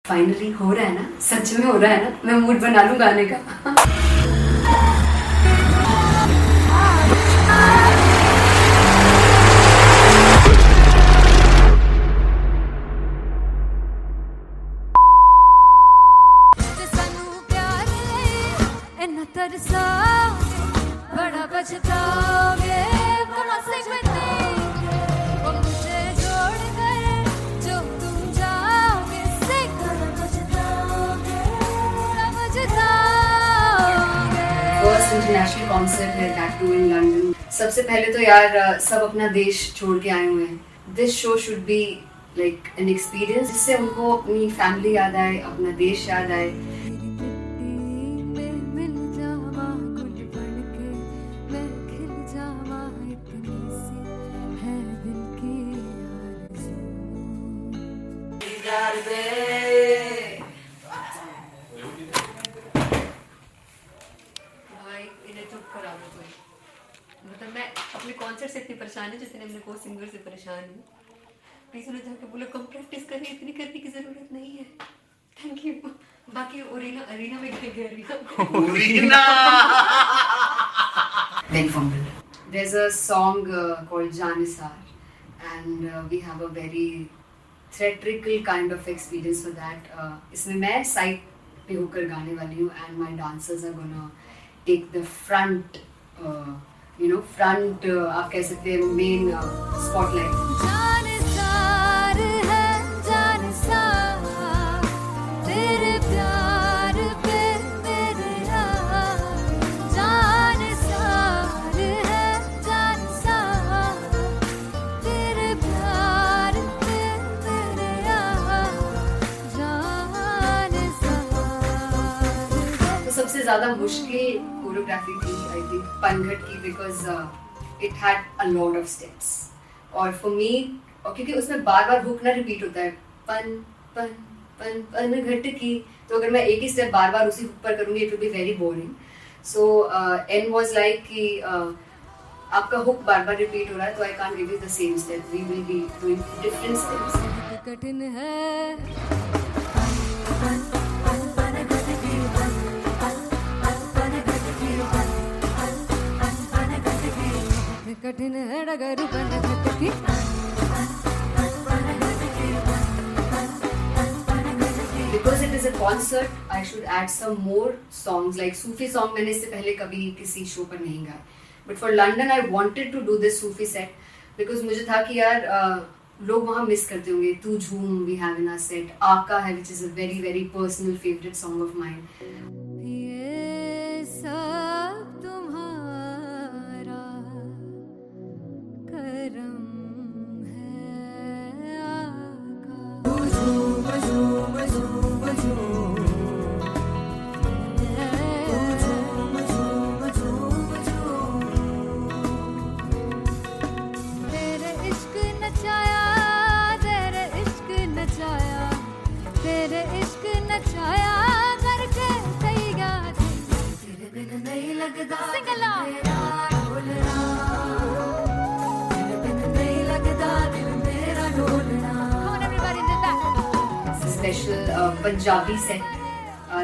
Finally हो रहा है ना, सच में हो रहा है ना, मैं मूड बना लूं गाने का। बड़ा पछताओगे बड़ा से मुझे छोड़ कर जो तुम जाओगे से बड़ा पछताओगे बड़ा पछताओगे। फर्स्ट इंटरनेशनल कॉन्सर्ट है दैट टू इन लंदन। सबसे पहले तो यार सब अपना देश छोड़ के आए हुए हैं। This show should be like an experience जिससे उनको अपनी फैमिली याद आए, अपना देश याद आए। भाई इन्हें चुप करा दो कोई। मतलब मैं अपने कॉन्सर्ट से इतनी परेशान है जितने अपने को सिंगर से परेशान हूँ। प्लीज उन्हें जाके बोलो कम प्रैक्टिस करिए, इतनी करने की जरूरत नहीं है। Thank you. बाकी अरीना में गए arena Very fumble. There's a song called Janisar and we have a very theatrical kind of experience for that. इसमें मैं साइड पे होकर गाने वाली हूँ and my dancers are gonna take the front, front आप कह सकते हैं main spotlight. जानिसार है जानिसार तेरे प्यार पे मेरे यार। जानिसार है जानिसार तेरे प्यार पे मेरे यार। जानिसार तो सबसे ज़्यादा मुश्किल कोरियोग्राफी थी आई थिंक पनघट की, because it had a lot of steps और फॉर मी, और क्योंकि उसमें बार बार हुक ना रिपीट होता है, पन पन पन पनघट की, तो अगर मैं एक ही स्टेप बार बार उसी हुक पर करूँगी it will be very boring. So N was like कि आपका हुक बार बार रिपीट हो रहा है तो I can't give you the same step, we will be doing different steps. कठिन है कठिन है डगर बनघट की। Because it is a concert, I should add some more songs like Sufi song. मैंने इससे पहले कभी किसी शो पर नहीं गाया, but for London I wanted to do this Sufi set because मुझे था कि यार लोग वहाँ मिस करते होंगे। तू झूम we have in our set, आका है which is a very very personal favorite song of mine. ये सब तुम्हारा करम है आका। तेरे इश्क नचाया तेरे इश्क नचाया तेरे इश्क नचाया करके सैया तेरे बिन नहीं लगदा सिंगला मेरा ढोलना तेरे बिन नहीं लगदा दिल मेरा ढोलना। Come on everybody in the back. Special Punjabi set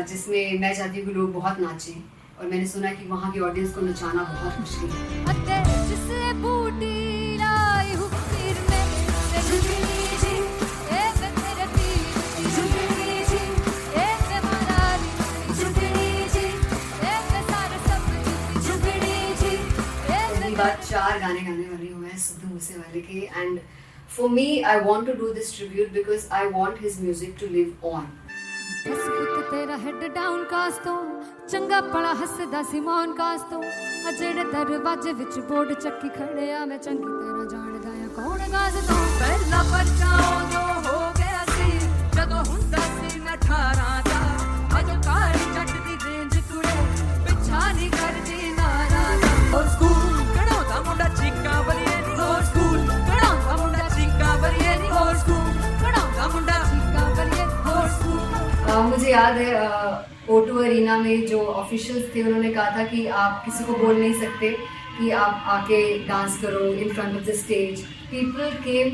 जिसमें मैं चाहती हूँ कि लोग बहुत नाचें और मैंने सुना कि वहाँ की ऑडियंस को नचाना बहुत मुश्किल है। अते जिससे बूटी लाई हूँ पीर में ते झुकनी जी ए तेरे पीर झुकनी जी ए ते मलाली झुकनी जी ए ते सारे सब झुकनी जी ए पहली बार 4 गाने गाने वाली हूँ मैं सिद्धू मूसेवाले के, and for me I want to do this tribute because I want his music to live on. बस पुत तेरा हेड डाउन कास तो चंगा पड़ा हसदा सिमोन कास तो अजेड़े दरवाजे विच बोर्ड चक्की खड़े आ मैं चंगी तरह जानदा आ कौन गाज तो पहला परचाओ जो हो गया सी जदों हुंदा सी मैं 18 दा अजो कारी जट दी रेंज कुड़े पिछा नहीं करदी नारा और स्कूल कढ़ाउंदा मुंडा चीका बलिए नी और स्कूल कढ़ाउंदा मुंडा चीका बलिए नी और स्कूल कढ़ाउंदा मुंडा चीका बलिए और स्कूल। मुझे याद है O2 अरीना में जो ऑफिशियल्स थे उन्होंने कहा था कि आप किसी को बोल नहीं सकते कि आप आके डांस करो in front of the stage. People came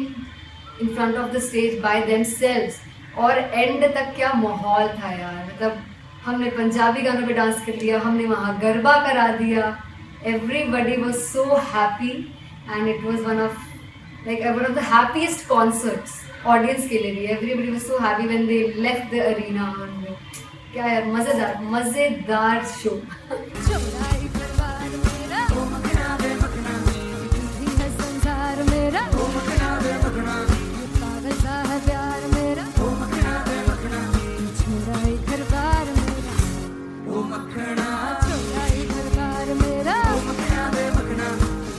in front of the stage by themselves और एंड तक क्या माहौल था यार, मतलब हमने पंजाबी गानों पे डांस कर लिया, हमने वहाँ गरबा करा दिया, everybody was so happy and it was one of the happiest concerts audience के लिए भी. Everybody was so happy when they left the arena. क्या यार, मजेदार शो. चौराई दरबार मेरा, ओ मखना वे मखना, तू ही है संसार मेरा, ओ मखना वे मखना, ये पागल सा है प्यार मेरा, ओ मखना वे मखना, चौराई दरबार मेरा, ओ मखना, चौराई दरबार मेरा, ओ मखना वे मखना,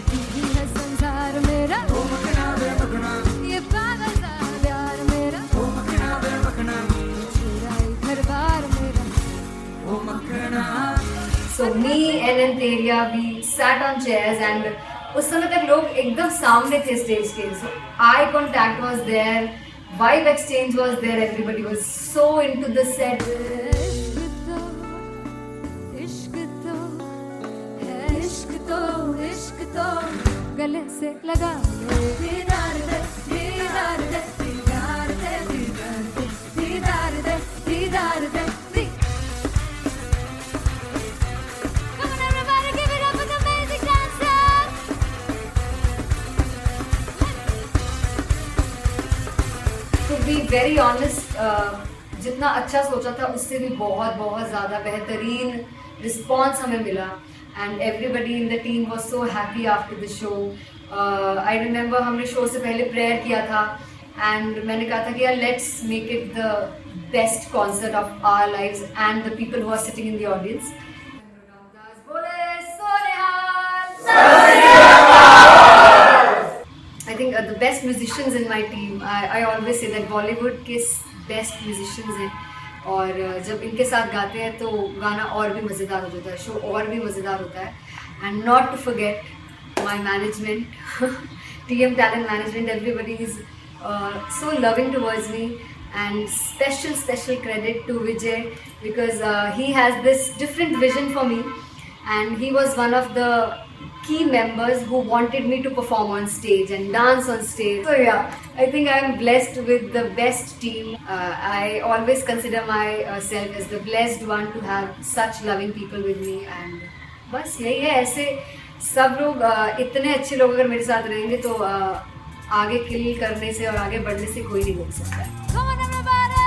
तू ही है संसार मेरा, ओ मखना वे मखना, ये पागल सा है प्यार मेरा, ओ मखना वे मखना, चौराई दरबार मेरा, ओ मखना. So me and Antheria, we sat on chairs and उस समय तक लोग एकदम सामने थे स्टेज के. So eye contact was there, vibe exchange was there, everybody was so into the set. इश्क तो है, इश्क तो, इश्क तो गले से लगा ले. दीदार दे, दीदार दे, दीदार दे, दीदार दे, दीदार दे, दीदार दे. Come on everybody, give it up for the amazing dancers. To be very honest, जितना अच्छा सोचा था उससे भी बहुत बहुत ज़्यादा बेहतरीन रिस्पॉन्स हमें मिला. And everybody in the team was so happy after the show. I remember हमने शो से पहले प्रेयर किया था एंड मैंने कहा था कि यार let's make it the best concert of our lives and the people who are sitting in the audience. I think the best musicians in my team, I always say that Bollywood के best musicians हैं और जब इनके साथ गाते हैं तो गाना और भी मज़ेदार हो जाता है, शो और भी मज़ेदार होता है. And not to forget my management, TM Talent Management, everybody is so loving towards me, and special credit to Vijay because he has this different vision for me and he was one of the key members who wanted me to perform on stage and dance on stage. So yeah, I think I am blessed with the best team. I always consider myself as the blessed one to have such loving people with me and बस यही है. ऐसे सब लोग इतने अच्छे लोग अगर मेरे साथ रहेंगे तो आगे किल करने से और आगे बढ़ने से कोई नहीं रोक सकता है. Come on everybody.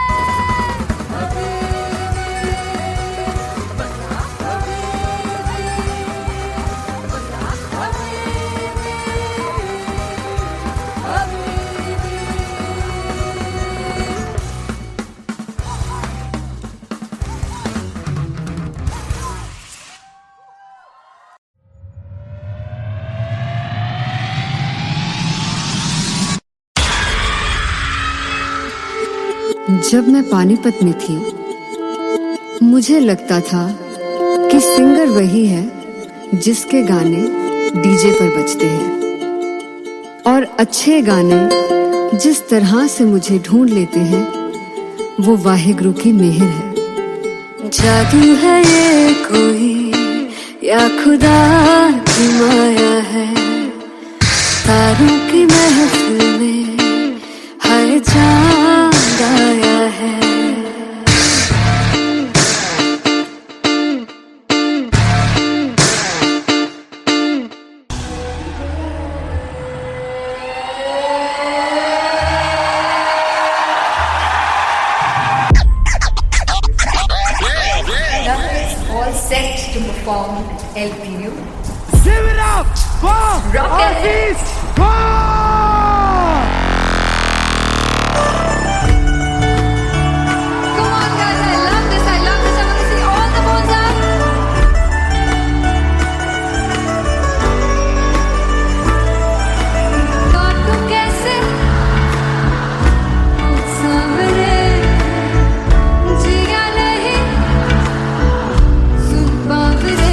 जब मैं पानीपत में थी मुझे लगता था कि सिंगर वही है जिसके गाने डीजे पर बजते हैं और अच्छे गाने जिस तरह से मुझे ढूंढ लेते हैं वो वाहिगुरु की मेहर है. जादू है ये कोई या खुदा की माया है, तारों की महफिल में हर चांद आया है. All set to perform LPU. Give it up for Rocket. Artist One! Come on guys, I love this. I want to see all the balls up. God तुम कैसे सामने जिया नहीं सुन पावरे.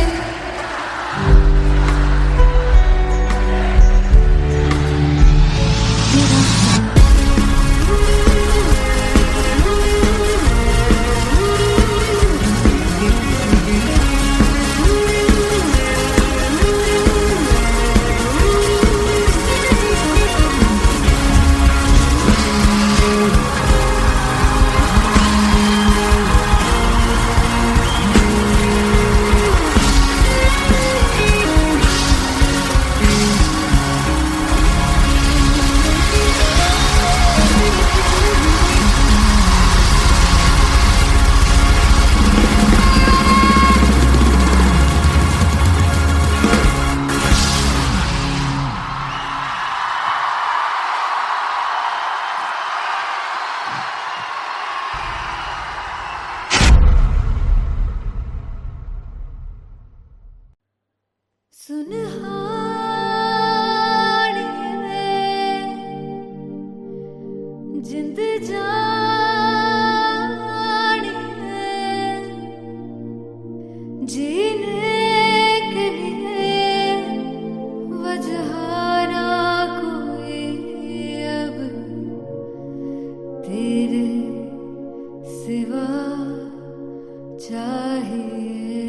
चाहिए,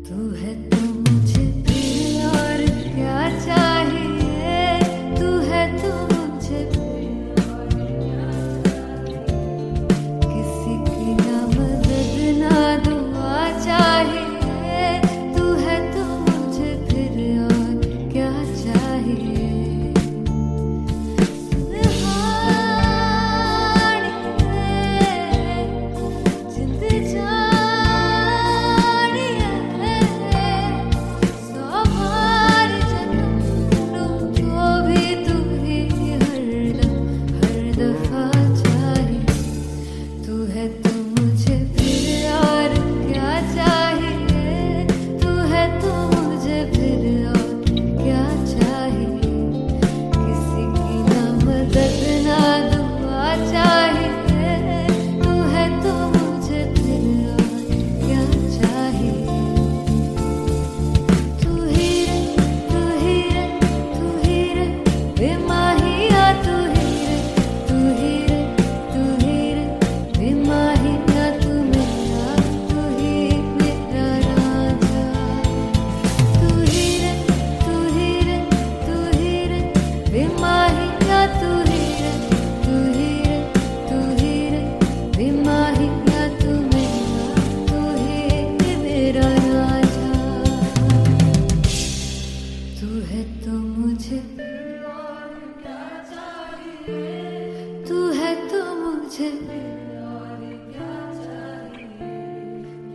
तू है तो मुझे फिर और क्या चाहिए, तू है तो मुझे फिर और क्या चाहिए, किसी की ना मदद ना दुआ चाहिए, तू है तो मुझे फिर और क्या चाहिए।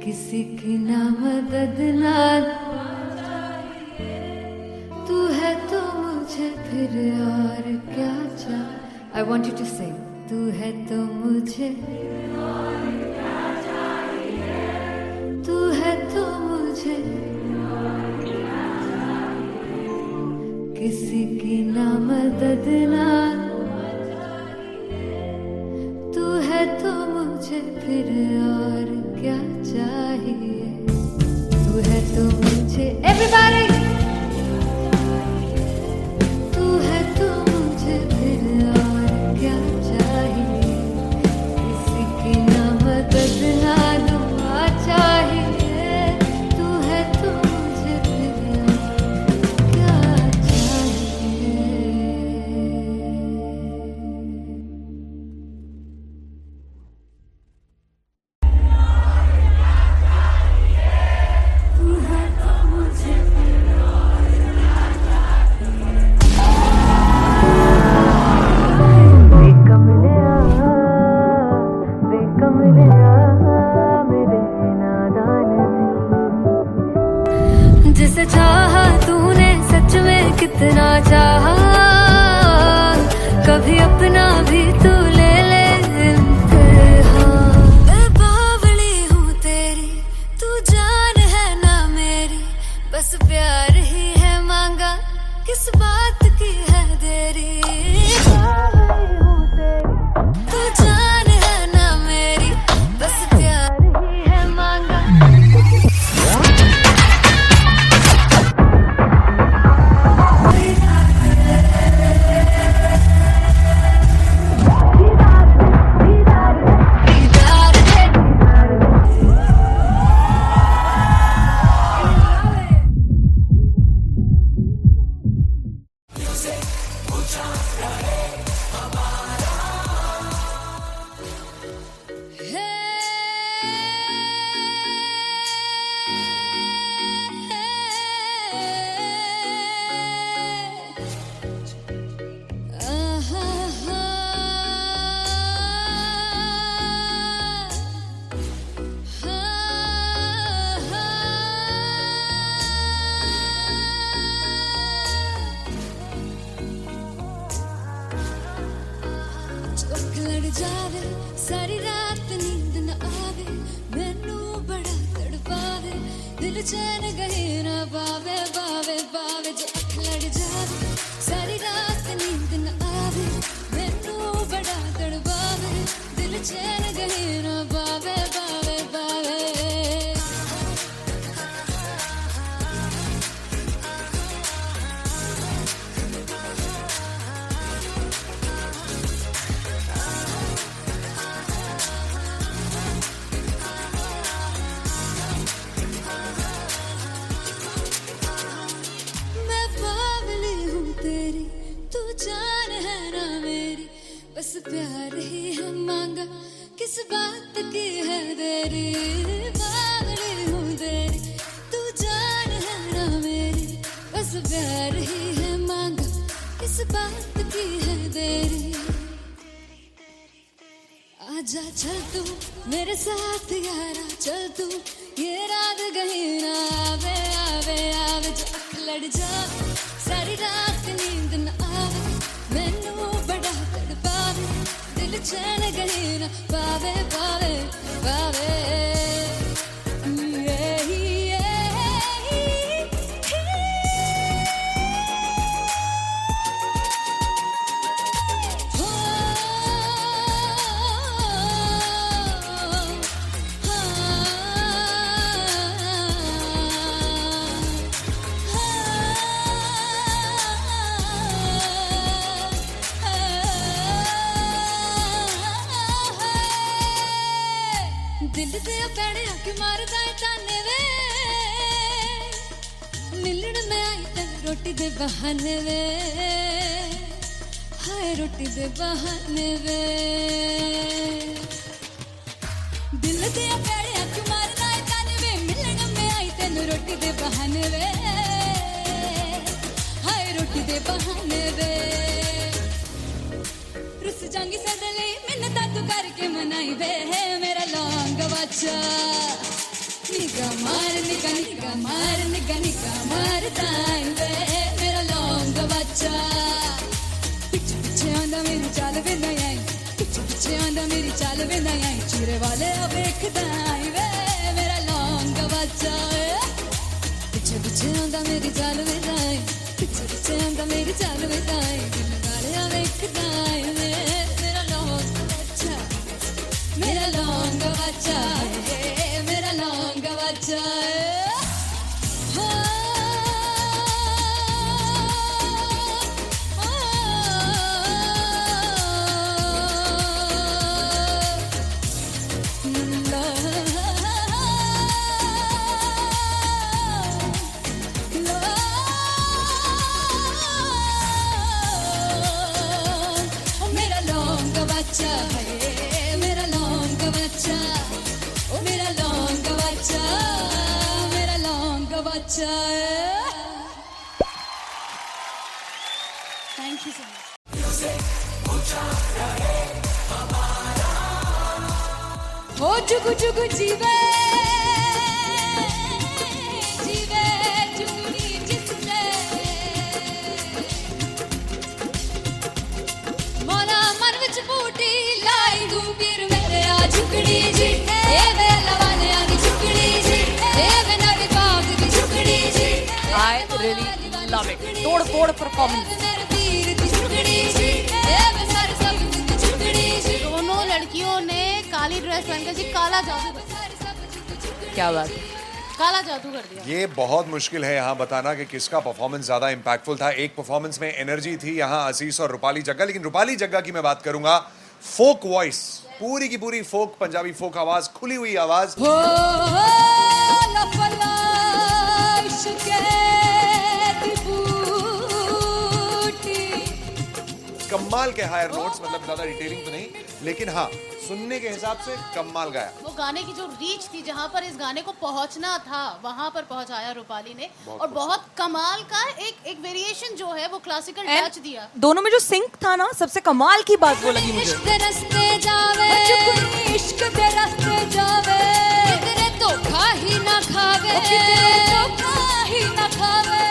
किसी की ना मदद ना तू है तो मुझे फिर और क्या चाहिए। I want you to sing. तू है तो मुझे तू है तो मुझे किसी की ना मदद ना तू है तो मुझे फिर और क्या चाहिए, तू है तो मुझे everybody तू है तो मुझे फिर और क्या चाहिए, किसी की ना मदद ना दुआ चाहिए, तू है तो मुझे फिर और क्या चाहिए। जिसे चाहा तूने सच में कितना चाहा, कभी अपना भी तू ले ले इम्तिहान। मैं बावली हूँ तेरी, तू जान है ना मेरी, बस प्यार ही है मांगा, किस बात की है देरी। बावली हूँ तेरी, तू जान है ना मेरी, बस प्यार ही है मांगा। जावे सारी रात नींद न आवे, मैनू बड़ा तड़पावे, दिल चैन गहे ना पावे पावे पावे। जो अख लड़ जावे सारी रात नींद न आवे, मैनू बड़ा तड़पावे, दिल चैन गहे ना पावे पावे पावे। प्यार ही है मांगा किस बात की है देरी बावड़ी हूँ तेरी तू जान है ना मेरी बस प्यार ही है मांगा किस बात की है देरी आजा चल तू मेरे साथ यारा चल तू ये रात कहीं ना आवे आवे आवे जो अख लड़ जा सारी रात नींद न आवे मैनू बड़ा तड़पावे दिल चैन कहीं ना पावे पावे पावे दिल दे पैड़े आके मारदा है ताने वे मिलन में आई तक रोटी दे बहाने वे हाय रोटी दे बहाने वे दिल दे पैड़े आके मारदा है ताने वे मिलन में आई तक रोटी दे बहाने वे हाय रोटी दे बहाने वे रुस जांगी सदले मिन्नता तू करके मनाई वे मेरा लौंग बच्चा निगा मार ताई वे मेरा लौंग बच्चा पिछ पिछे आंदा मेरी चाल वे नहीं आई पिछ पिछे आंदा मेरी चाल वे नहीं आई चीरे वाले वेखदा आई वे मेरा लौंग बच्चा पिछे पिछे आंदा मेरी चाल वे नहीं आई पिछे पिछे आंदा मेरी चाल वे नहीं आई दिल वाले वेखदा आई वे मेरा लौंग बच्चा मेरा लौंग बच्चा मेरा लौंग बच्चा मेरा लौंग बच्चा मेरा लौंग बच्चा ओ मेरा लौंग बच्चा मेरा लौंग बच्चा थैंक यू सो मच हो जुगु जुगु जीवे जीवे जुगनी जिससे मौला मन विच बूटी लाई दू पीर मेरे आ झुकड़ी जी ए वे लवाने आ दी झुकड़ी जी ए वे नवी बाग दी झुकड़ी जी I really love it. तोड़ फोड़ परफॉर्मेंस। मेरे पीर दी झुकड़ी जी ए वे सर सब दी झुकड़ी जी दोनों लड़कियों ने काली ड्रेस पहनकर जी काला जादू कर दिया। क्या बात है। काला जादू कर दिया। ये बहुत मुश्किल है यहाँ बताना कि किसका परफॉर्मेंस ज्यादा इंपैक्टफुल था। एक परफॉर्मेंस में एनर्जी थी यहाँ असीस और रूपाली जग्गा, लेकिन रूपाली जग्गा की मैं बात करूंगा फोक वॉइस, पूरी की पूरी फोक, पंजाबी फोक आवाज, खुली हुई आवाज। हो लफला इश्क़े दी बूटी कमाल के हायर नोट्स, मतलब ज्यादा डिटेलिंग तो नहीं, लेकिन हाँ सुनने के हिसाब से कमाल गाया। वो गाने की जो रीच थी, जहाँ पर इस गाने को पहुंचना था वहां पर पहुंचाया रूपाली ने, और बहुत कमाल का एक वेरिएशन जो है वो क्लासिकल टच दिया। दोनों में जो सिंक था ना, सबसे कमाल की बात वो लगी मुझे। इश्क दे रस्ते जावे इश्क दे रस्ते जावे कितने धोखा ही ना खावे धोखा ही ना खावे।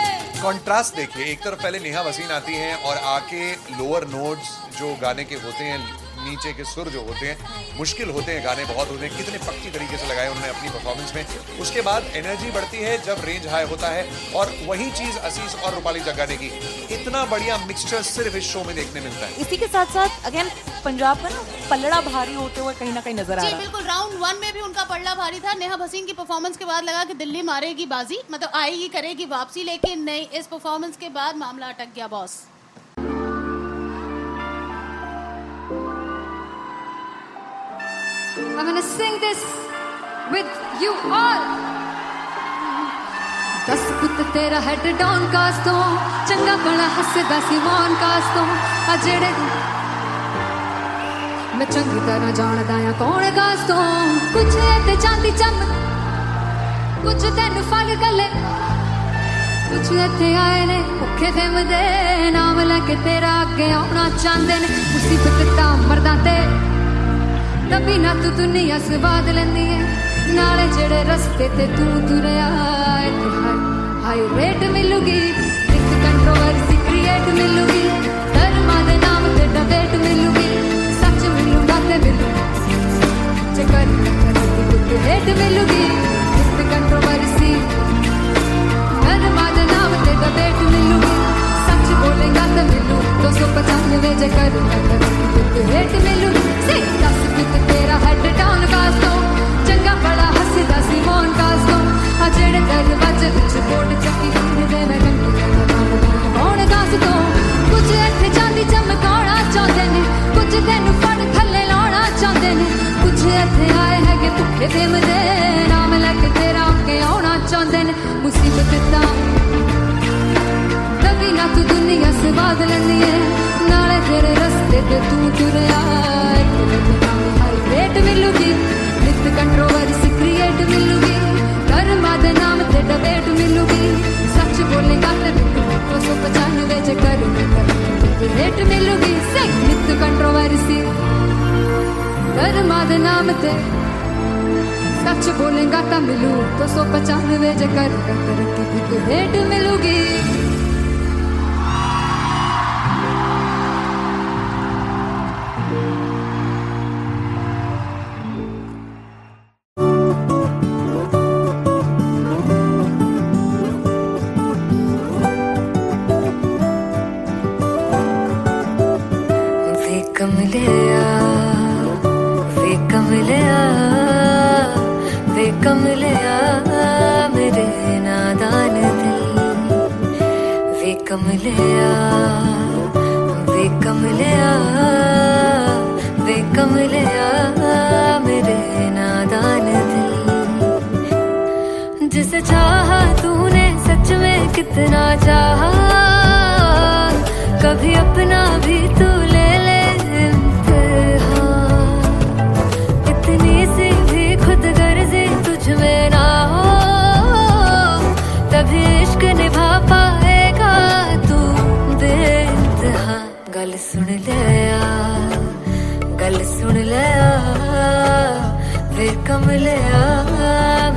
कॉन्ट्रास्ट देखिए, एक तरफ पहले नेहा वसीन आती हैं और आके लोअर नोट्स जो गाने के होते हैं, नीचे के सुर जो होते हैं, मुश्किल होते हैं, गाने बहुत होते हैं, कितने पक्की तरीके से लगाए उन्होंने अपनी परफॉर्मेंस में। उसके बाद एनर्जी बढ़ती है जब रेंज हाई होता है, और वही चीज असीस और रूपाली जग्गा ने की। इतना बढ़िया मिक्सचर सिर्फ इस शो में देखने मिलता है। इसी के साथ साथ अगेन पंजाब का ना पल्लड़ा भारी होते हुए कहीं ना कहीं नजर आ जी रहा है। बिल्कुल, राउंड 1 में भी उनका पल्ला भारी था। नेहा भसीन की परफॉर्मेंस के बाद लगा कि दिल्ली मारेगी बाजी, मतलब आएगी करेगी वापसी, लेकिन नहीं, इस परफॉर्मेंस के बाद मामला अटक गया boss. I'm gonna sing this with you all. दस पुत तेरा हेड डाउन कास तो चंगा भला हसदा सी मौन कास तो आ जेड़े मैं चंगी तरह जानदा आ कौन गास तो कुछ ते चांदी चम कुछ तेन फल गले कुछ इत्थे आए ने भुखे फिमदे नाम लैके तेरा अगे आउणा चाहंदे ने मुसीबत तां मरदा ते तभी ना तू दुनिया स्वाद लैंदी है नाले जेड़े रस्ते ते तू तुरया इत्थे हाई रेट मिलूगी विद कंट्रोवर्सी क्रिएट मिलूगी धर्मा दे नाम ते डिबेट मिलूगी सच मिलूगा ते मिलू जे कर कुछ रेट मिलूगी विद कंट्रोवर्सी धर्मा दे नाम ते डिबेट मिलूगी सच बोलेगा ते मिलू 295 जे कर कुछ रेट मिलूगी से 10 फिट तेरा हेड डाउन कास तो चंगा बड़ा हसदा सी मोहन कास तो आ जेड़े दरवाजे विच बोर्ड चक्की फिरदे मैं कौन गास तो कुछ इत्थे चांदी चमकाना चाहते ने कुछ तेनू फड़ थल्ले लाना चाहते ने कुछ इत्थे आए हैगे भुखे फिमदे नाम लैके तेरा अगे आउणा चाहते ने मुसीबत तां तभी ना तू दुनिया स्वाद लैंदी है नाले तेरे रस्ते ते तू तुरया हाई रेट मिलूगी विद कंट्रोवर्सी क्रिएट मिलूगी धर्मा दे नाम ते डिबेट मिलूगी सच बोलेगा ते 295 जे कर रेट मिलूगी से विद कंट्रोवर्सी धर्मा दे नाम ते सच बोलेगा ता मिलू 295 जे कर रेट मिलूगी जिसे चाहा तूने सच में कितना चाहा कभी अपना भी तू ले ले इम्तिहान इतनी सी भी खुद गर्जी तुझ में ना हो तभी इश्क निभा पाएगा तू बेइंतहा गल सुन लिया वे कमलिया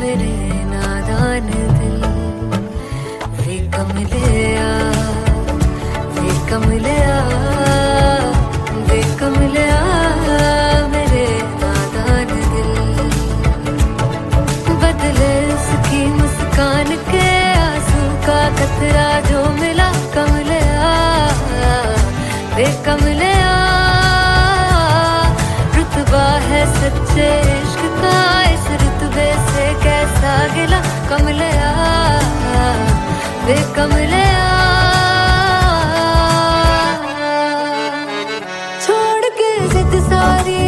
मेरे नादान दिल वे कमलिया वे कमलिया वे कमलिया मेरे नादान दिल बदले उसकी मुस्कान के आंसू का कतरा जो मिला कमलिया वे कमलिया रुतबा है सच्चे इश्क का इस रुतबे से कैसा गिला कमलिया वे कमलिया छोड़ के जिद सारी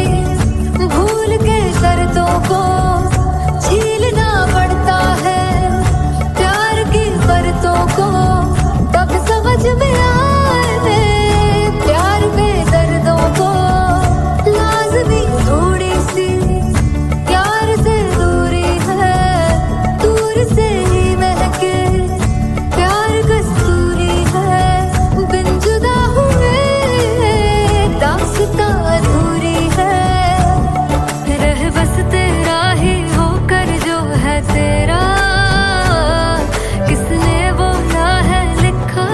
भूल के शर्तों को छीलना पड़ता है प्यार की शर्तों को तब समझ में आए प्यार में दर्दों को लाज़मी थोड़ी सी प्यार से दूरी है दूर से ही महके प्यार कस्तूरी है बिन जुदा हुए दास्तां अधूरी है रह बस तेरा ही होकर जो है तेरा किसने बोला है लिखा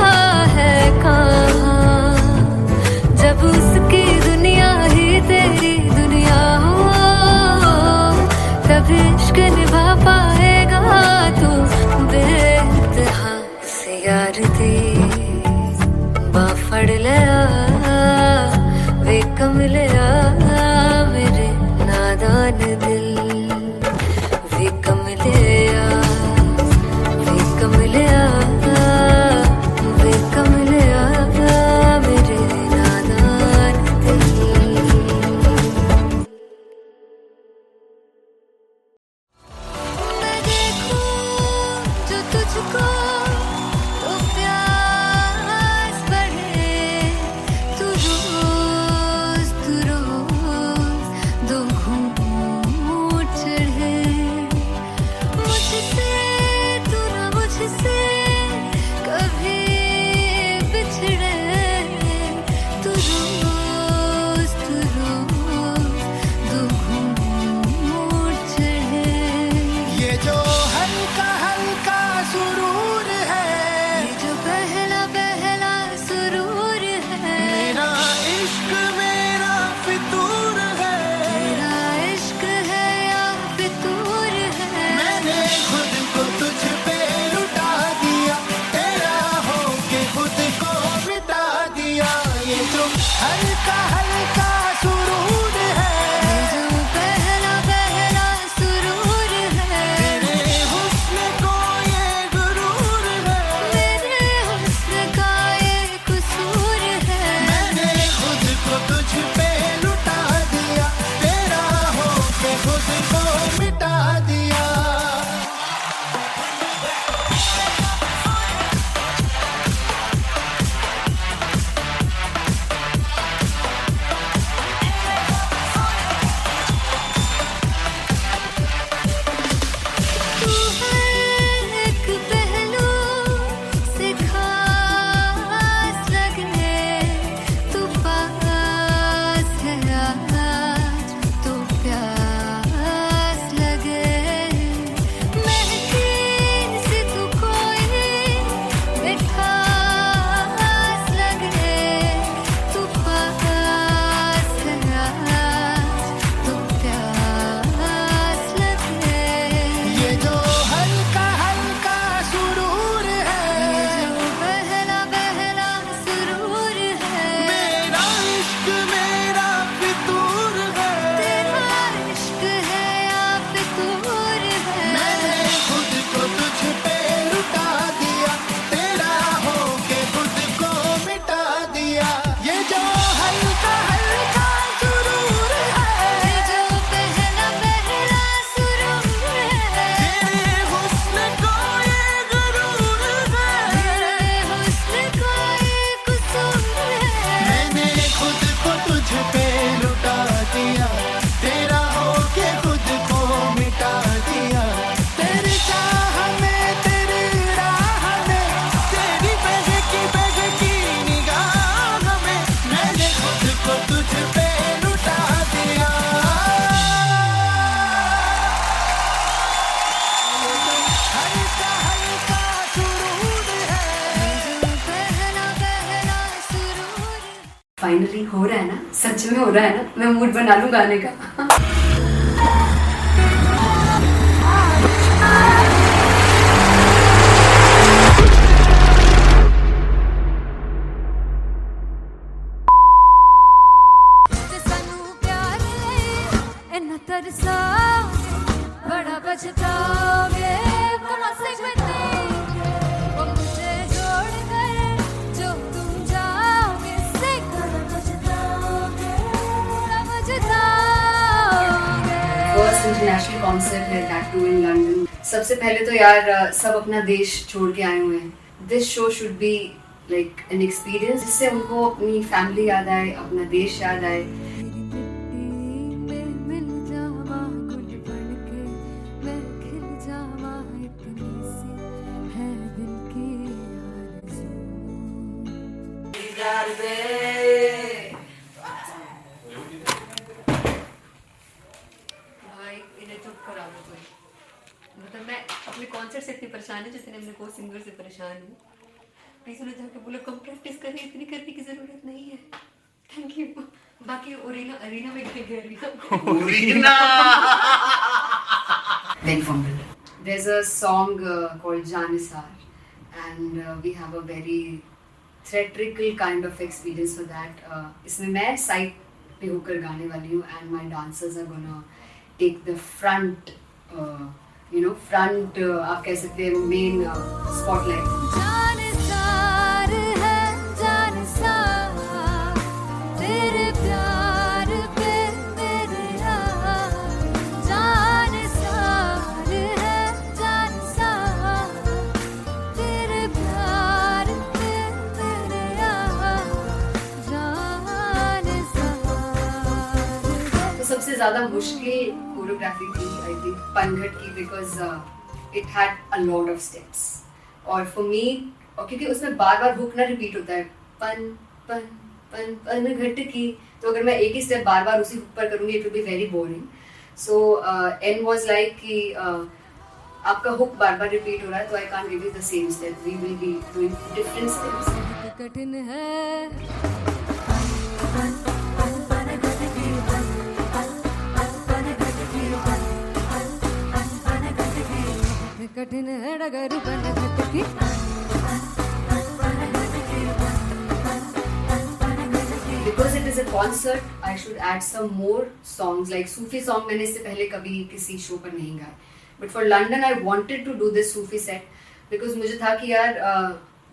है कहाँ जब उसकी दुनिया ही तेरी दुनिया हो तब इश्क निभा पाएगा तू बेइंतहा से यार दी बाफड़ लिया वे कमलिया मेरे नादान दिल वे कमलिया वे कमलिया वे कमलिया मेरे नादान दिल मैं देखूं जो तुझको तो प्यास बढ़े तू रोज हो रहा है ना, सच में हो रहा है ना, मैं मूड बना लूं गाने का। तरसा बड़ा पछताओगे, वो मुझे छोड़ कर जो तुम जाओगे, फर्स्ट इंटरनेशनल कॉन्सर्ट है, दैट टू इन लंदन। सबसे पहले तो यार सब अपना देश छोड़ के आए हुए हैं। This show should be like an experience, जिससे उनको अपनी फैमिली याद आए, अपना देश याद आए। भाई इन्हें चुप करा दो कोई। मतलब मैं अपने कॉन्सर्ट से इतनी परेशान हूँ जितने मैं कोई सिंगर से परेशान हूँ। प्लीज उन्हें जाके बोलो कम प्रैक्टिस करें, इतनी करने की जरूरत नहीं है। Thank you. बाकी अरीना में गए Very fumble. There's a song called Janisar, and we have a very theatrical kind of experience for that. इसमें मैं साइड पे होकर गाने वाली हूँ, and my dancers are gonna take the front, front आप कह सकते हैं main spotlight. जानसार है जानसार, तेरे प्यार पे मेरे यार। जानसार है जानसार, तेरे प्यार पे मेरे यार। जानसार तो सबसे ज़्यादा मुश्किल कोरियोग्राफी थी आई थिंक पनघट की, because it had a lot of steps. और फॉर मी, और क्योंकि उसमें बार बार हुक ना रिपीट होता है, पन पन पन पनघट की, तो अगर मैं एक ही स्टेप बार बार उसी हुक पर करूँगी it will be very boring. So N was like कि आपका हुक बार बार रिपीट हो रहा है, तो I can't give you the same step, we will be doing different steps. कठिन है कठिन है डगर पनघट की। Because it is a concert, I should add some more songs, like Sufi song मैंने इससे पहले कभी किसी शो पर नहीं गाए। But for London I wanted to do this Sufi set because मुझे था कि यार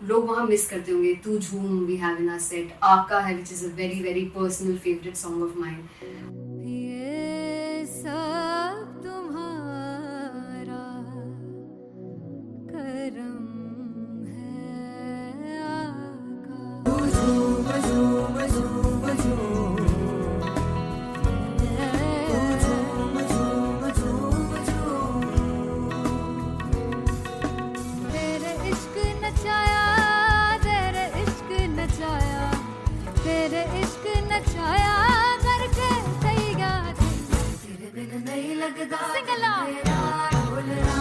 लोग वहाँ मिस करते होंगे। तू झूम we have in our set, आका है which is a very very personal favorite song of mine. ये सब तुम्हारा करम है आका। तेरे इश्क नचाया, तेरे इश्क नचाया, तेरे इश्क नचाया करके तैयार। तेरे बिन नहीं लगता सिंगला ढोलना,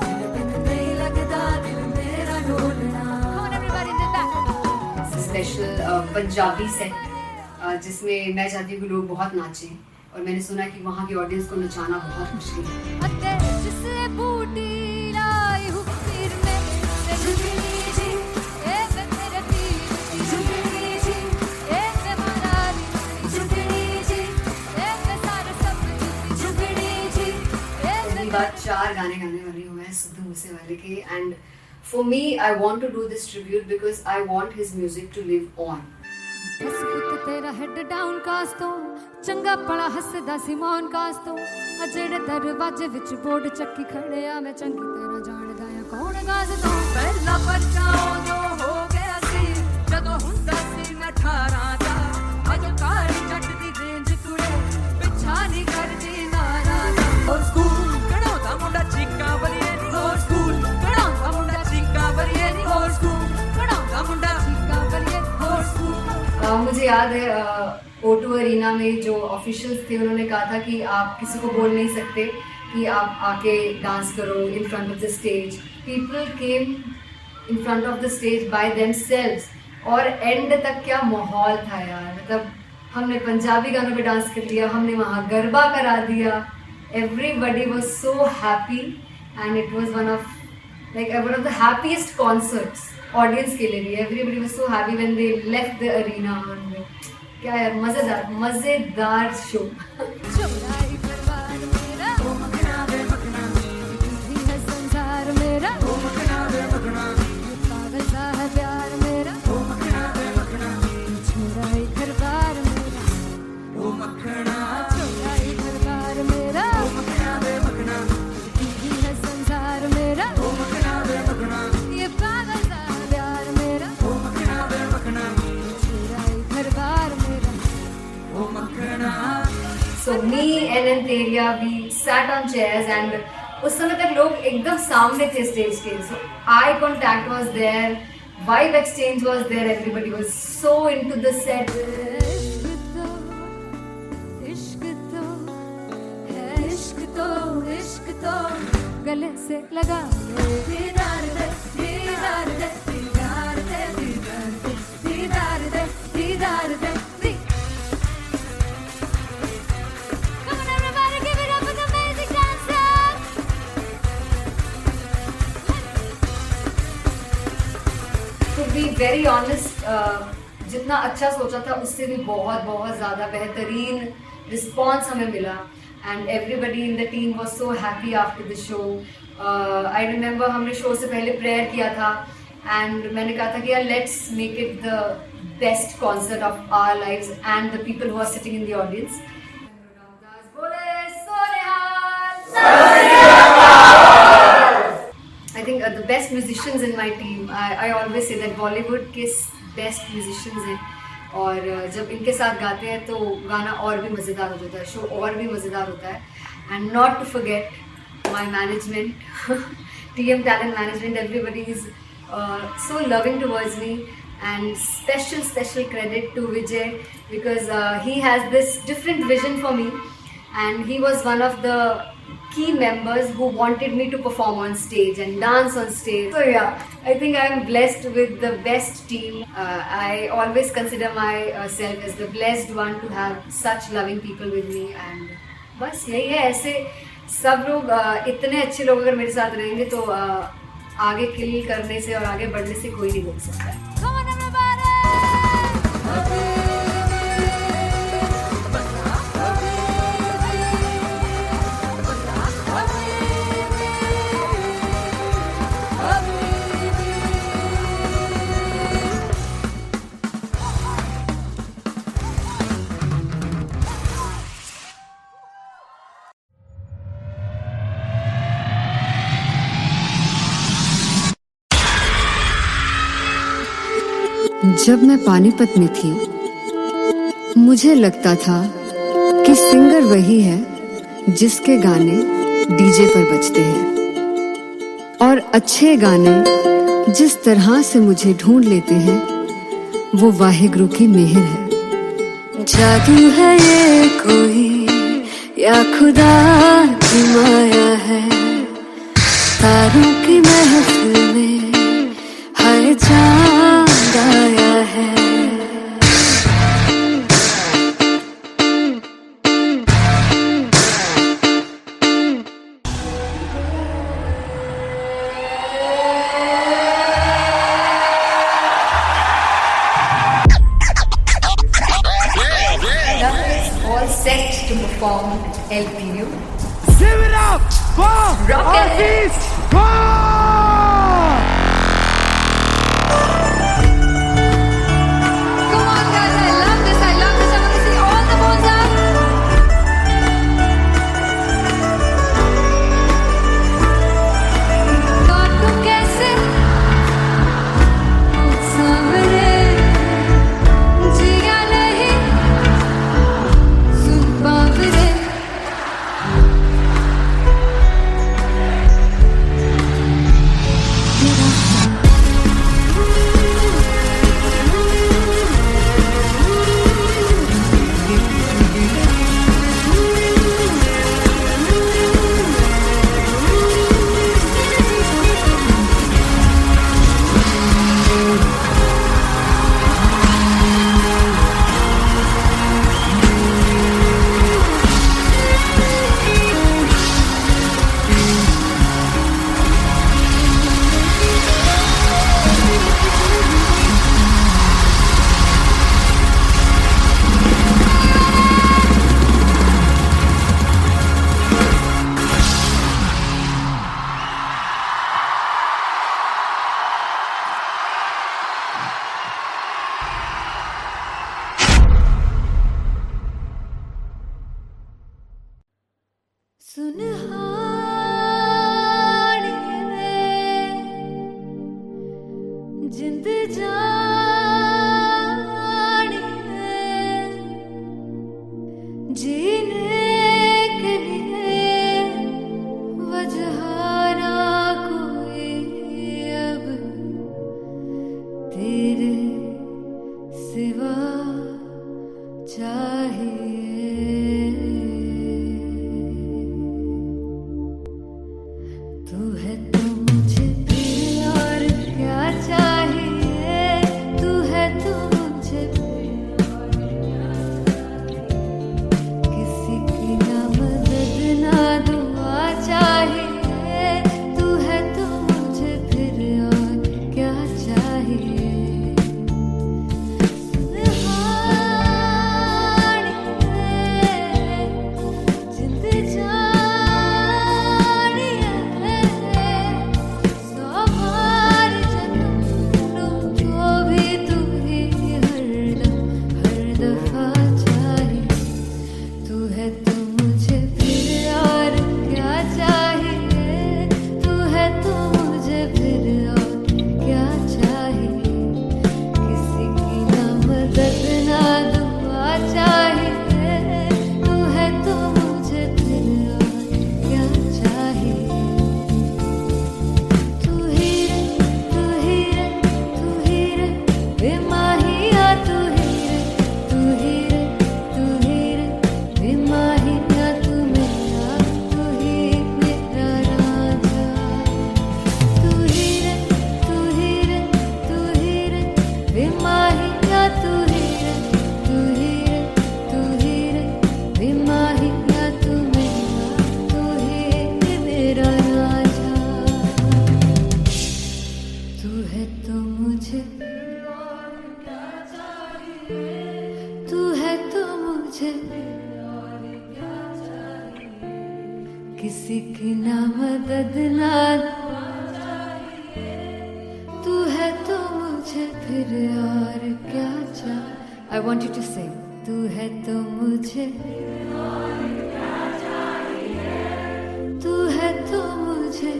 तेरे बिन नहीं लगता दिल मेरा ढोलना। Come on everybody do that. Special Punjabi set जिसमें मैं चाहती हूँ कि लोग बहुत नाचें, और मैंने सुना कि वहाँ की ऑडियंस को नचाना बहुत मुश्किल है। अते जिससे बूटी लाई हूँ पीर में, ते झुकनी जी ए वे मेरे पीर की झुकनी जी, ए वे मराली की झुकनी जी, ए वे सारे सब की झुकनी जी, ए वे पहली बार 4 गाने गाने वाली हूँ मैं सिद्धू मूसेवाले के, and for me I want to do this tribute because I want his music to live on. बस पुत तेरा हेड डाउन कास तो चंगा पड़ा हसदा सी मौन कास तो, अजेड़े दरवाजे विच बोर्ड चक्की खड़े आ मैं चंगी तरह जानदा आ कौन गाज तो। पहला बचाओ जो हो गया सी जदों हुंदा सी मैं 18 दा, अज काली जट दी रेंज कुड़े पिछा नहीं करदी नाराज। हो स्कूल कढ़ाउंदा मुंडा चीका बलिए नी, हो स्कूल कढ़ाउंदा मुंडा चीका बलिए नी, हो स्कूल कढ़ाउंदा मुंडा चीका बलिए, हो स्कूल। मुझे याद है O2 अरीना में जो ऑफिशियल्स थे उन्होंने कहा था कि आप किसी को बोल नहीं सकते कि आप आके डांस करो in front of the stage. People came in front of the stage by themselves, और एंड तक क्या माहौल था यार, मतलब हमने पंजाबी गानों पे डांस कर लिया, हमने वहाँ गरबा करा दिया, everybody was so happy and it was one of the happiest concerts audience के लिए भी. Everybody was so happy when they left the arena. क्या यार, मजेदार शो. चौराई परिवार मेरा ओ मखना वे मखना ही है संसार मेरा ओ मखना वे मखना पागल सा है प्यार मेरा ओ मखना वे मखना चौराई परिवार मेरा ओ मखना चौराई परिवार मेरा ओ मखना वे मखना ही है संसार मेरा ओ मखना वे मखना ये पागल सा है प्यार मेरा ओ मखना वे मखना चौराई परिवार मेरा. So me and Antheria, we sat on chairs and उस समय तक लोग एकदम सामने थे स्टेज के. So eye contact was there, vibe exchange was there, everybody was so into the set. इश्क तो गले से लगा दीदार दे दीदार दे दीदार दे दीदार दे दीदार दे. Come on everybody, give it up for the amazing dancers. To be very honest, जितना अच्छा सोचा था उससे भी बहुत ज़्यादा बेहतरीन रिस्पॉन्स हमें मिला. And everybody in the team was so happy after the show. I remember हमने शो से पहले प्रेयर किया था and मैंने कहा था कि यार let's make it the best concert of our lives and the people who are sitting in the audience. I think the best musicians in my team. I always say that Bollywood के best musicians हैं. और जब इनके साथ गाते हैं तो गाना और भी मज़ेदार हो जाता है, शो और भी मज़ेदार होता है. And not to forget my management, TM Talent Management, everybody is so loving towards me. And special credit to Vijay because he has this different vision for me and he was one of the key members who wanted me to perform on stage and dance on stage. So yeah, I think I am blessed with the best team. I always consider myself as the blessed one to have such loving people with me. And बस यही है, ऐसे सब लोग इतने अच्छे लोग अगर मेरे साथ रहेंगे तो आगे किल करने से और आगे बढ़ने से कोई नहीं रोक सकता है. Come on everybody. जब मैं पानीपत में थी मुझे लगता था कि सिंगर वही है जिसके गाने डीजे पर बजते हैं और अच्छे गाने जिस तरह से मुझे ढूंढ लेते हैं वो वाहिगुरु की मेहर है. जादू है ये कोई या खुदा की माया है, तारों की महफिल में हर चांद आया है. All set to perform LPU. Give it up for Rock and Artist Bob! Come on guys, I love this. I want to see all the balls up. God तुम कैसे सामने जिया नहीं सुन पावरे. जीने के लिए वजह ना कोई अब तेरे सिवा चाहिए। तू है तो मुझे फिर और क्या चाहिए। तू है तो मुझे फिर और क्या चाहिए। किसी की ना मदद ना दुआ चाहिए। तू है तो मुझे फिर और क्या चाहिए। जिंद जानिए सौ बार जन्म लूं तो भी तू ही हरदम हर दफा चाहिए। तू है तो मुझे फिर और क्या चाहिए। तू है तो मुझे फिर और क्या चाहिए। किसी की ना मदद ना दुआ चाहिए। तू है तो मुझे फिर और क्या चाहिए। तू ही रे तू ही रे तू ही रे बेमाहिया। तू ही रे तू ही रे तू ही रे बेमाहिया। तू मेरा तू ही मेरा राजा। तू ही रे तू ही रे तू ही रे बेमाहिया। तू ही रे तू ही रे तू ही रे बेमाहिया। तू मेरा तू ही मेरा राजा। तू है तो मुझे तू है तो मुझे किसी की ना मदद ना तू है तो मुझे फिर और क्या चाहिए। I want you to sing. तू है तो मुझे तू है तो मुझे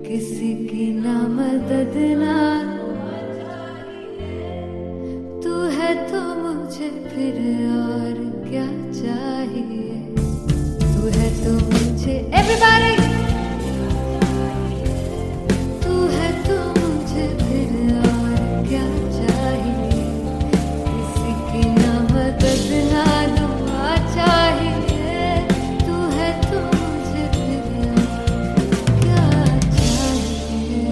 किसी की ना मदद ना तू है तो मुझे फिर और क्या चाहिए। तू है तो मुझे everybody तू है तो मुझे फिर और क्या चाहिए। किसी की ना मदद ना दुआ चाहिए। तू है तो मुझे फिर और क्या चाहिए।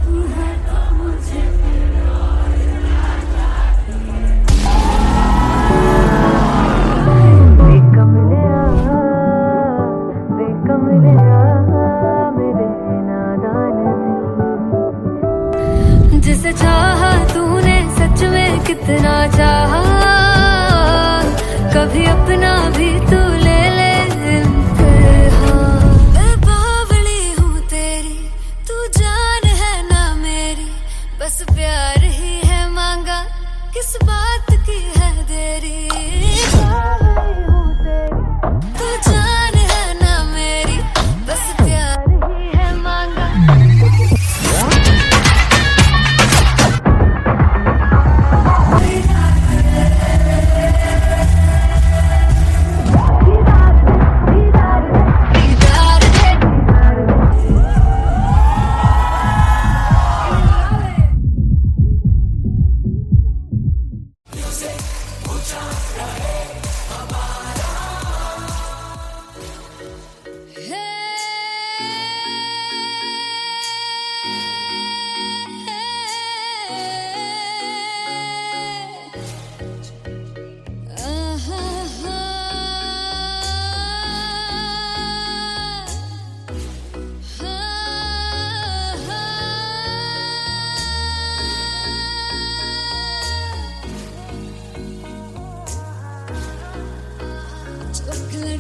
तू है तो मुझे फिर और क्या चाहिए। बेकमलिया मेरे नादान दिल। जिसे चाहा तूने सच में कितना चाहा। कभी अपना भी तू ले ले इम्तिहान। मैं बावली हूँ तेरी तू जान है ना मेरी। बस प्यार ही है मांगा किस बात की है देरी। बावली हूँ तेरी तू जान है ना मेरी। बस प्यार ही है मांगा।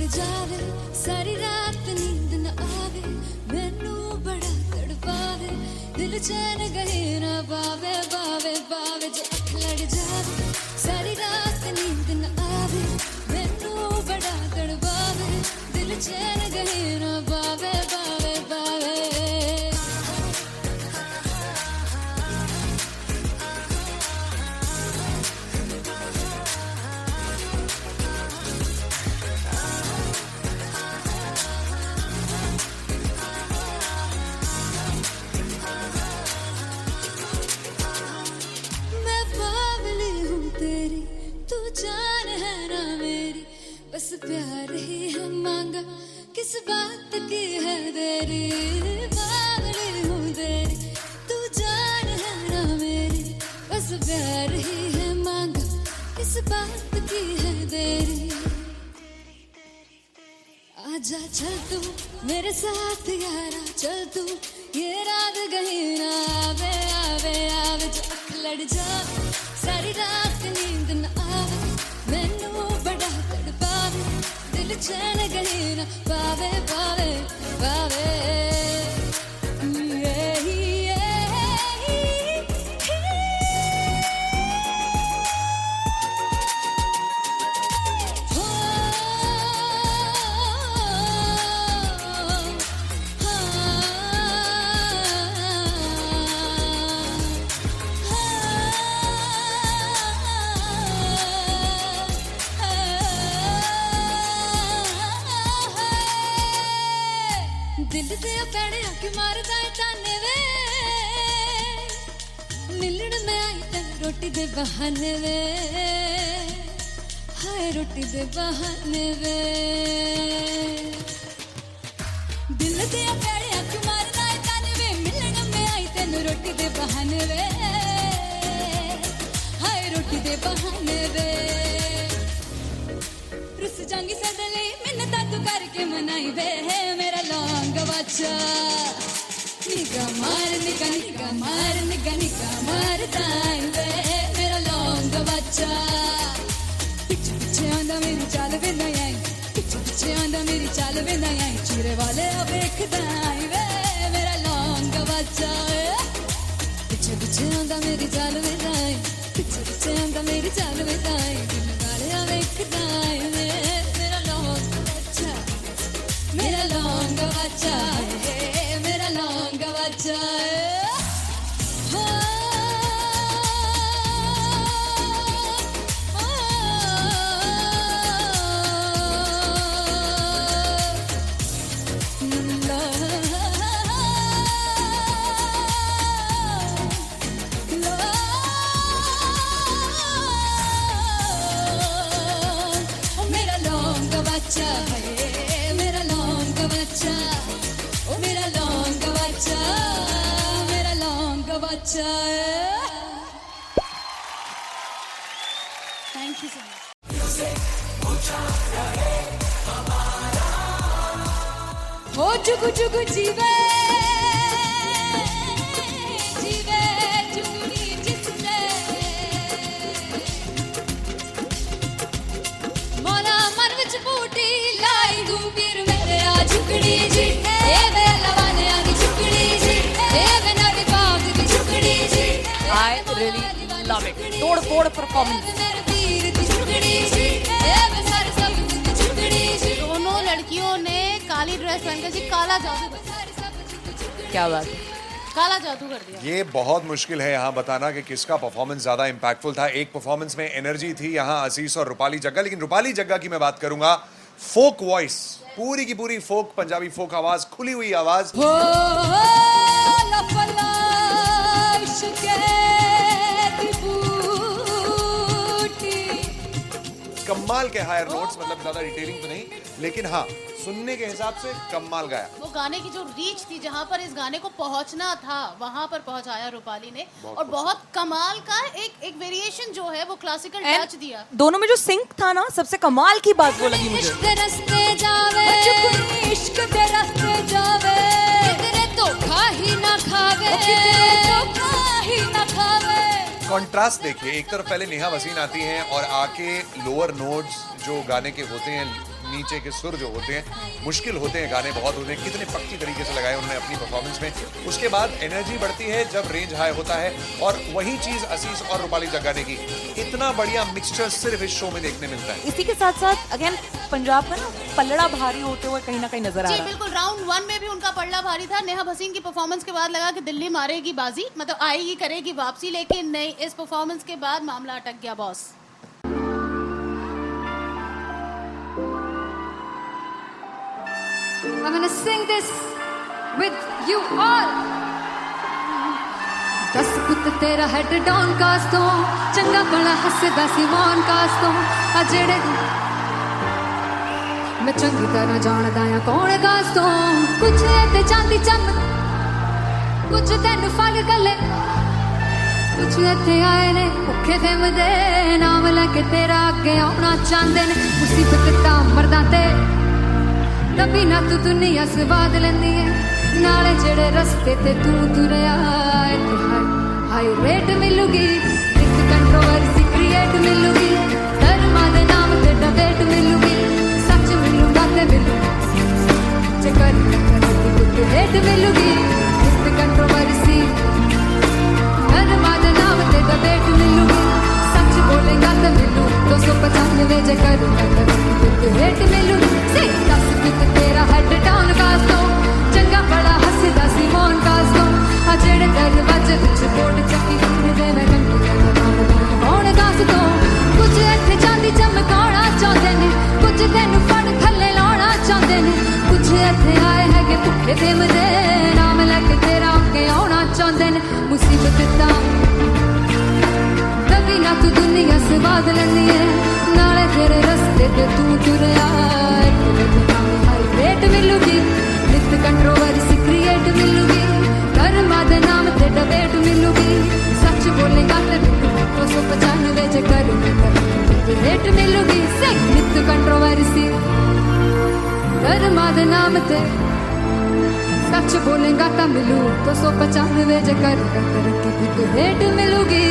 जावे सारी रात नींद न आवे। मैनू बड़ा तड़पावे दिल चैन गहे ना पावे पावे पावे। जो अख लड़ जावे सारी रात नींद न आवे। मैनू बड़ा तड़पावे दिल चैन गहे बात की है देरी, बावड़ी हूँ तेरी, तू जान है ना मेरी, बस प्यार ही है मांगा, किस बात की है देरी। आजा चल तू मेरे साथ यारा, चल तू ये रात कहीं ना आवे आवे आवे, जो अख लड़ जावे सारी रात नींद न आवे, मैनू बड़ा तड़पावे, दिल चैन कहीं ना पावे पावे पावे। दिल दे पैड़े आके मारदा है ताने वे, मिलन में आई तन रोटी दे बहाने वे, हाय रोटी दे बहाने वे। दिल दे पैड़े आके मारदा है ताने वे, मिलन में आई तन रोटी दे बहाने वे, हाय रोटी दे बहाने वे। रुस जांगी सदले मिन्नता तू करके मनाई वे, मेरा लौंग बच्चा निगा मार निगा निगा मार निगा निगा मार ताई वे, मेरा लौंग बच्चा। पीछे पीछे आंदा मेरी चाल वे ना आई, पीछे पीछे आंदा मेरी चाल वे ना आई, चूरे वाले वेखदा आई वे, मेरा लौंग बच्चा। पीछे पीछे आंदा मेरी चाल वे ना आई, पीछे पीछे आंदा मेरी चाल वे ना आई, दिल वाले वेखदा आई वे, मेरा लौंग बच्चा, मेरा लौंग बच्चा है, मेरा लौंग बच्चा है। मेरा लौंग बच्चा है, मेरा लौंग बच्चा, ओ मेरा लौंग बच्चा, मेरा लौंग बच्चा है। Thank you so much. हो जुगु जुगु जीवे जीवे जुगनी जिसने, मौला मन विच बूटी लाई तू पीर मेरे आ झुकड़ी जी, ए वे लवाने आ की झुकड़ी जी, ए वे नबी पाक की झुकड़ी जी। I really love it. तोड़ फोड़ परफॉर्मेंस। मेरे पीर की झुकड़ी जी, ए वे सारे सब की झुकड़ी जी। दोनों लड़कियों ने काली ड्रेस पहनकर जी काला जादू कर दिया। क्या बात है, काला जादू कर दिया। ये बहुत मुश्किल है यहाँ बताना कि किसका परफॉर्मेंस ज्यादा इंपैक्टफुल था। एक परफॉर्मेंस में एनर्जी थी यहाँ असीस और रूपाली जग्गा, लेकिन रूपाली जग्गा की मैं बात करूंगा, फोक वॉइस, पूरी की पूरी फोक, पंजाबी फोक आवाज, खुली हुई आवाज। हो लफला इश्क़ दी बूटी, कमाल के हायर नोट्स, मतलब ज्यादा डिटेलिंग तो नहीं, लेकिन हाँ सुनने के हिसाब से कमाल गाया। वो गाने की जो रीच थी, जहाँ पर इस गाने को पहुंचना था वहां पर पहुंचाया रूपाली ने, और बहुत कमाल का एक वेरिएशन जो है वो क्लासिकल टच दिया। दोनों में जो सिंक था ना, सबसे कमाल की बात वो लगी मुझे। इश्क़ दे रस्ते जावे, इश्क़ दे रस्ते जावे, किधरे धोखा ही ना खावे, किधरे धोखा ही ना खावे। कॉन्ट्रास्ट देखिए, एक तरफ पहले नेहा वसीन आती हैं और आके लोअर नोट्स जो गाने के होते हैं, नीचे के सुर जो होते हैं, मुश्किल होते हैं, गाने बहुत होते हैं, कितने पक्की तरीके से लगाए उन्होंने अपनी परफॉर्मेंस में। उसके बाद एनर्जी बढ़ती है जब रेंज हाई होता है, और वही चीज असीस और रूपाली जग्गा ने की। इतना बढ़िया मिक्सचर सिर्फ इस शो में देखने मिलता है। इसी के साथ साथ अगेन पंजाब का ना पलड़ा भारी होते हुए कहीं ना कहीं नजर आ जी रहा है। बिल्कुल, राउंड 1 में भी उनका पलड़ा भारी था। नेहा भसीन की परफॉर्मेंस के बाद लगा कि दिल्ली मारेगी बाजी, मतलब आएगी, करेगी वापसी, लेकिन नहीं, इस परफॉर्मेंस के बाद मामला अटक गया boss. I'm gonna sing this with you all. दस पुत तेरा हेड डाउन कास तो, चंगा बड़ा हसदा सी मौन कास तो, आ जेड़े मैं चंगी तरह जानदा आ कौन गास तो कुछ ते चांदी चम कुछ तेन फल गले कुछ इत्थे आए ने भुखे फिमदे नाम लैके तेरा अगे आउणा चाहंदे ने मुसीबत तां मरदा ते तभी ना तू दुनिया स्वाद लैंदी है नाले जेड़े रस्ते ते तू तुरया इत्थे हाई रेट मिलूगी एक कंट्रोवर्सी क्रिएट मिलूगी धर्मा दे नाम ते डिबेट मिलूगी सच मिलूगा ते मिलू जे कर कुछ रेट मिलूगी एक कंट्रोवर्सी धर्मा दे नाम ते डिबेट मिलूगी सच बोलेगा ते मिलू 295 जे कर कुछ रेट मिलूगी से दस कित तेरा हेड डाउन कास तो चंगा बड़ा हसदा सी मोहन कास तो आ जेड़े दरवाजे विच बोर्ड चक्की खड़े मैं कौन कास तो कुछ इत्थे चांदी चमकाना चाहते ने कुछ तेनू फड़ थल्ले लाना चाहते ने कुछ इत्थे आए है कि भुखे फिमदे नाम लैके तेरा अगे आउणा चाहते ने मुसीबत तां तभी ना तू दुनिया स्वाद लैंदी है नाले तेरे रस्ते ते तू तुरया रेट मिलूगी नित कंट्रोवर्सी क्रिएट मिलूगी कर्मा दे नाम ते डिबेट मिलूगी सच बोलेगा ते मिलू 295 जे कर रेट मिलूगी से नित कंट्रोवर्सी कर्मा दे नाम ते सच बोलेगा ता मिलू 295 जे कर रेट मिलूगी